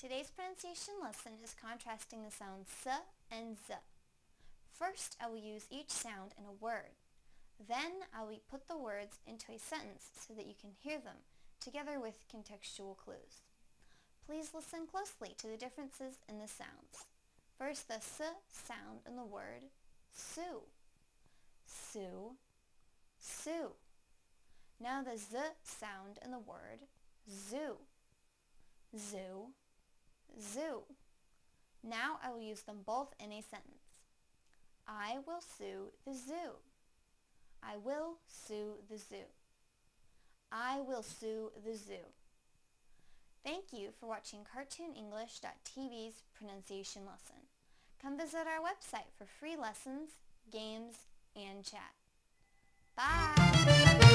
Today's pronunciation lesson is contrasting the sounds s and z. First, I will use each sound in a word. Then, I will put the words into a sentence so that you can hear them, together with contextual clues. Please listen closely to the differences in the sounds. First, the s sound in the word sue. Sue, sue. Now the z sound in the word zoo. Zoo, zoo. Now I will use them both in a sentence. I will sue the zoo. I will sue the zoo. I will sue the zoo. Thank you for watching CartoonEnglish.tv's pronunciation lesson. Come visit our website for free lessons, games, and chat. Bye!